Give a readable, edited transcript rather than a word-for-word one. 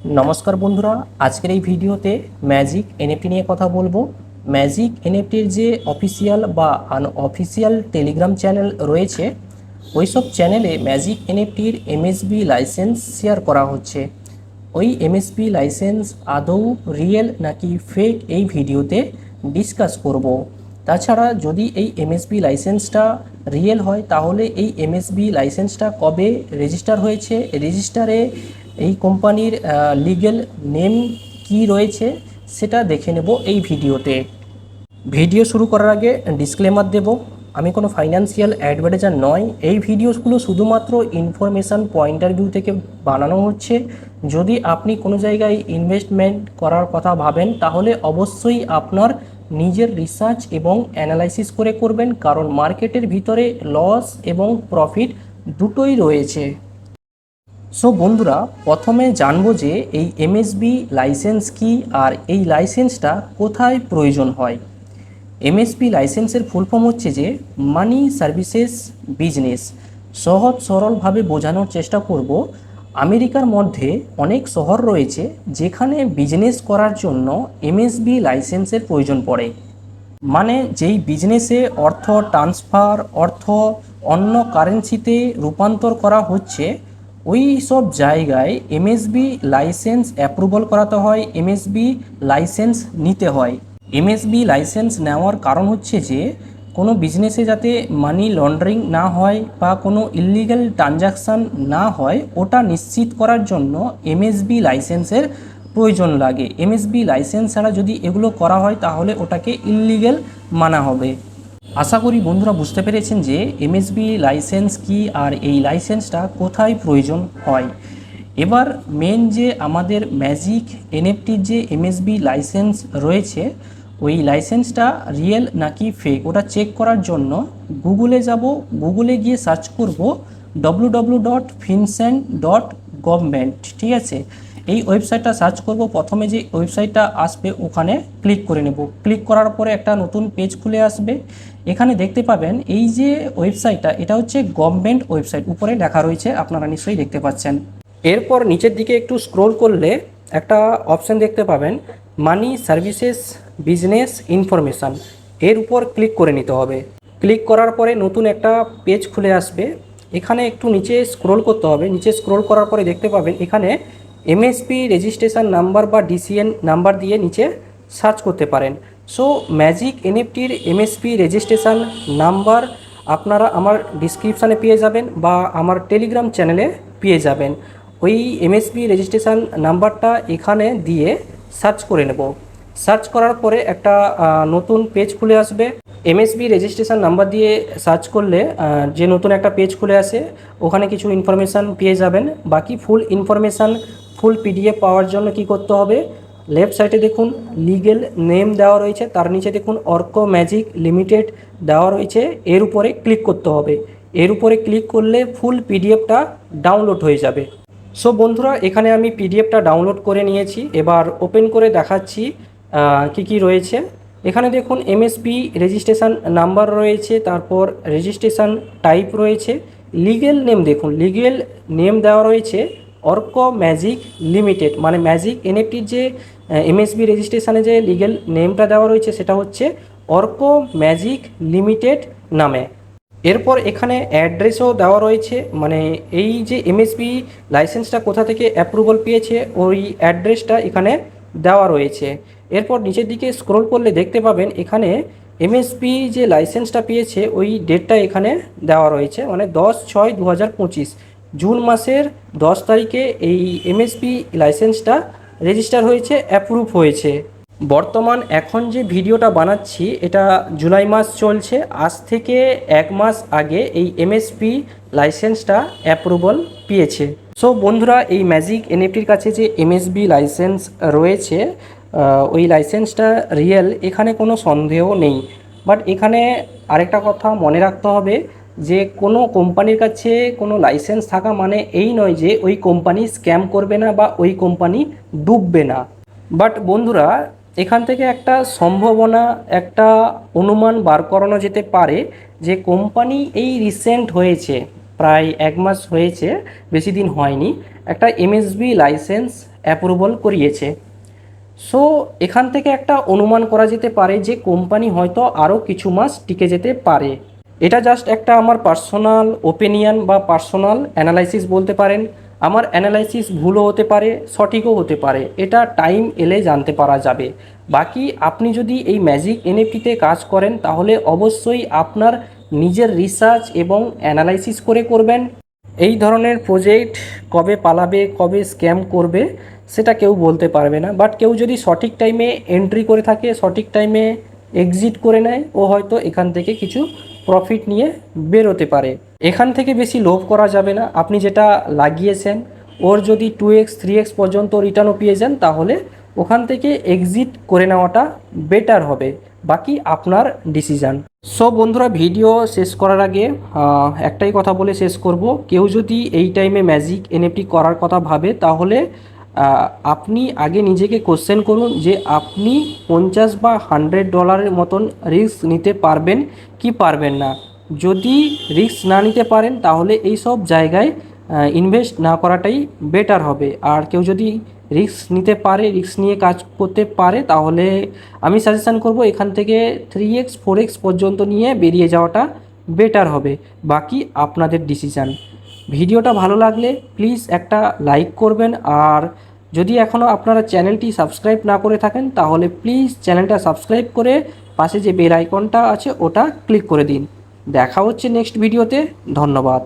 নমস্কার বন্ধুরা, আজকের এই ভিডিওতে ম্যাজিক এনএফটি নিয়ে কথা বলবো। ম্যাজিক এনএফটির যে অফিসিয়াল বা আনঅফিসিয়াল টেলিগ্রাম চ্যানেল রয়েছে, ওইসব চ্যানেলে ম্যাজিক এনএফটির এমএসবি লাইসেন্স শেয়ার করা হচ্ছে। ওই এমএসবি লাইসেন্স আদৌ রিয়েল নাকি ফেক এই ভিডিওতে ডিসকাস করব। তাছাড়া যদি এই এমএসবি লাইসেন্সটা রিয়েল হয় তাহলে এই এমএসবি লাইসেন্সটা কবে রেজিস্টার হয়েছে, রেজিস্টারে এই কোম্পানির লিগ্যাল নেম কি রয়েছে সেটা দেখে নেব এই ভিডিওতে। ভিডিও শুরু করার আগে ডিসক্লেমার দেব, আমি কোনো ফাইন্যান্সিয়াল অ্যাডভার্টাইজার নয়। এই ভিডিওগুলো শুধুমাত্র ইনফরমেশান পয়েন্টার ভিউ থেকে বানানো হচ্ছে। যদি আপনি কোনো জায়গায় ইনভেস্টমেন্ট করার কথা ভাবেন তাহলে অবশ্যই আপনার নিজের রিসার্চ এবং অ্যানালাইসিস করে করবেন, কারণ মার্কেটের ভিতরে লস এবং প্রফিট দুটোই রয়েছে। সো বন্ধুরা, প্রথমে জানবো যে এই এমএসবি লাইসেন্স কি আর এই লাইসেন্সটা কোথায় প্রয়োজন হয়। এমএসবি লাইসেন্সের ফুল ফর্ম হচ্ছে যে মানি সার্ভিসেস বিজনেস। সহজ সরলভাবে বোঝানোর চেষ্টা করব। আমেরিকার মধ্যে অনেক শহর রয়েছে যেখানে বিজনেস করার জন্য এমএসবি লাইসেন্সের প্রয়োজন পড়ে। মানে যেই বিজনেসে অর্থ ট্রান্সফার, অর্থ অন্য কারেন্সিতে রূপান্তর করা হচ্ছে, ওই সব জায়গায় এমএসবি লাইসেন্স অ্যাপ্রুভাল করাতে হয়, এমএসবি লাইসেন্স নিতে হয়। এমএসবি লাইসেন্স নেওয়ার কারণ হচ্ছে যে কোনো বিজনেসে যাতে মানি লন্ডারিং না হয় বা কোনো ইললিগ্যাল ট্রানজাকশান না হয়, ওটা নিশ্চিত করার জন্য এমএসবি লাইসেন্সের প্রয়োজন লাগে। এমএসবি লাইসেন্স ছাড়া যদি এগুলো করা হয় তাহলে ওটাকে ইললিগ্যাল মানা হবে। আশা করি বন্ধুরা বুঝতে পেরেছেন যে এমএসবি লাইসেন্স কি আর এই লাইসেন্সটা কোথায় প্রয়োজন হয়। এবার মেন যে আমাদের ম্যাজিক এনএফটির যে এমএসবি লাইসেন্স রয়েছে, ওই লাইসেন্সটা রিয়েল নাকি ফেক ওটা চেক করার জন্য গুগলে যাব। গুগলে গিয়ে সার্চ করব www.fincent.government। ঠিক আছে, এই ওয়েবসাইটটা সার্চ করব। প্রথমে যে ওয়েবসাইটটা আসবে ওখানে ক্লিক করে নেব। ক্লিক করার পরে একটা নতুন পেজ খুলে আসবে। এখানে দেখতে পাবেন এই যে ওয়েবসাইটটা, এটা হচ্ছে গভর্নমেন্ট ওয়েবসাইট, উপরে লেখা রয়েছে, আপনারা নিশ্চয়ই দেখতে পাচ্ছেন। এরপর নিচের দিকে একটু স্ক্রোল করলে একটা অপশান দেখতে পাবেন, মানি সার্ভিসেস বিজনেস ইনফরমেশান। এর উপর ক্লিক করে নিতে হবে। ক্লিক করার পরে নতুন একটা পেজ খুলে আসবে। এখানে একটু নিচে স্ক্রোল করতে হবে। নিচে স্ক্রোল করার পরে দেখতে পাবেন এখানে এমএসপি রেজিস্ট্রেশন নাম্বার বা ডিসিএন নাম্বার দিয়ে নিচে সার্চ করতে পারেন। সো ম্যাজিক এনএফটির এমএসপি রেজিস্ট্রেশন নাম্বার আপনারা আমার ডিসক্রিপশানে পেয়ে যাবেন বা আমার টেলিগ্রাম চ্যানেলে পেয়ে যাবেন। ওই এমএসপি রেজিস্ট্রেশন নাম্বারটা এখানে দিয়ে সার্চ করে নেব। সার্চ করার পরে একটা নতুন পেজ খুলে আসবে। এমএসবি রেজিস্ট্রেশন নাম্বার দিয়ে সার্চ করলে যে নতুন একটা পেজ খুলে আসে, ওখানে কিছু ইনফরমেশান পেয়ে যাবেন। বাকি ফুল ইনফরমেশান, ফুল পিডিএফ পাওয়ার জন্য কি করতে হবে, লেফট সাইডে দেখুন লিগ্যাল নেম দেওয়া রয়েছে, তার নিচে দেখুন অর্ক ম্যাজিক লিমিটেড দেওয়া রয়েছে, এর উপরে ক্লিক করতে হবে। এর উপরে ক্লিক করলে ফুল পিডিএফটা ডাউনলোড হয়ে যাবে। সো বন্ধুরা, এখানে আমি পিডিএফটা ডাউনলোড করে নিয়েছি। এবার ওপেন করে দেখাচ্ছি কি কি রয়েছে। এখানে দেখুন এমএসপি রেজিস্ট্রেশন নাম্বার রয়েছে, তারপর রেজিস্ট্রেশন টাইপ রয়েছে, লিগ্যাল নেম দেখুন, লিগ্যাল নেম দেওয়া রয়েছে অর্ক ম্যাজিক লিমিটেড। মানে ম্যাজিক এনএফটির যে এমএসবি রেজিস্ট্রেশনে যে লিগ্যাল নেমটা দেওয়া রয়েছে সেটা হচ্ছে অর্ক ম্যাজিক লিমিটেড নামে। এরপর এখানে অ্যাড্রেসও দেওয়া রয়েছে, মানে এই যে এমএসবি লাইসেন্সটা কোথা থেকে অ্যাপ্রুভাল পেয়েছে ওই অ্যাড্রেসটা এখানে দেওয়া রয়েছে। এরপর নিচের দিকে স্ক্রল করলে দেখতে পাবেন এখানে এমএসবি যে লাইসেন্সটা পেয়েছে ওই ডেটটা এখানে দেওয়া রয়েছে, মানে 10/6/2025 জুন মাসের 10 তারিখে এই এমএসবি লাইসেন্সটা রেজিস্টার হয়েছে, অ্যাপ্রুভ হয়েছে। বর্তমান এখন যে ভিডিওটা বানাচ্ছি এটা জুলাই মাস চলছে। আজ থেকে 1 মাস আগে এই এমএসপি লাইসেন্সটা অ্যাপ্রুভাল পেয়েছে। সো বন্ধুরা, এই ম্যাজিক এনএফটির কাছে যে এমএসবি লাইসেন্স রয়েছে ওই লাইসেন্সটা রিয়েল, এখানে কোনো সন্দেহ নেই। বাট এখানে আরেকটা কথা মনে রাখতে হবে যে কোনো কোম্পানির কাছে কোনো লাইসেন্স থাকা মানে এই নয় যে ওই কোম্পানি স্ক্যাম করবে না বা ওই কোম্পানি ডুববে না। বাট বন্ধুরা, এখান থেকে একটা সম্ভাবনা, একটা অনুমান বার করানো যেতে পারে যে কোম্পানি এই রিসেন্ট হয়েছে, প্রায় 1 মাস হয়েছে, বেশি দিন হয়নি, একটা এমএসবি লাইসেন্স অ্যাপ্রুভাল করিয়েছে। সো এখান থেকে একটা অনুমান করা যেতে পারে যে কোম্পানি হয়তো আরও কিছু মাস টিকে যেতে পারে। এটা জাস্ট একটা আমার পার্সোনাল ওপিনিয়ন বা পার্সোনাল অ্যানালাইসিস বলতে পারেন। আমার অ্যানালাইসিস ভুলও হতে পারে, সঠিকও হতে পারে, এটা টাইম এলে জানতে পারা যাবে। বাকি আপনি যদি এই ম্যাজিক এনএফটিতে কাজ করেন তাহলে অবশ্যই আপনার নিজের রিসার্চ এবং অ্যানালাইসিস করে করবেন। এই ধরনের প্রজেক্ট কবে পালাবে, কবে স্ক্যাম করবে সেটা কেউ বলতে পারবে না। বাট কেউ যদি সঠিক টাইমে এন্ট্রি করে থাকে, সঠিক টাইমে এক্সিট করে নেয়, ও হয়তো এখান থেকে কিছু প্রফিট নিয়ে বেরোতে পারে। এখান থেকে বেশি লোভ করা যাবে না। আপনি যেটা লাগিয়েছেন ওর যদি 2x 3x পর্যন্ত রিটার্নও পেয়ে যান তাহলে ওখান থেকে এক্সিট করে নেওয়াটা বেটার হবে। বাকি আপনার ডিসিশান। সো বন্ধুরা, ভিডিও শেষ করার আগে একটাই কথা বলে শেষ করব। কেউ যদি এই টাইমে ম্যাজিক এনএফটি করার কথা ভাবে তাহলে আপনি আগে নিজেকে কোশ্চেন করুন যে আপনি 50 বা $100 মতন রিস্ক নিতে পারবেন কি পারবেন না। যদি রিস্ক না নিতে পারেন তাহলে এই সব জায়গায় ইনভেস্ট না করাটাই বেটার হবে। আর কেউ যদি রিস্ক নিতে পারে, রিস্ক নিয়ে কাজ করতে পারে, তাহলে আমি সাজেশান করব এখান থেকে 3x 4x পর্যন্ত নিয়ে বেরিয়ে যাওয়াটা বেটার হবে। বাকি আপনাদের ডিসিশান। ভিডিওটা ভালো লাগলে প্লিজ একটা লাইক করবেন। আর যদি এখনও আপনারা চ্যানেলটি সাবস্ক্রাইব না করে থাকেন তাহলে প্লিজ চ্যানেলটা সাবস্ক্রাইব করে পাশে যে বেল আইকনটা আছে ওটা ক্লিক করে দিন। দেখা হচ্ছে নেক্সট ভিডিওতে। ধন্যবাদ।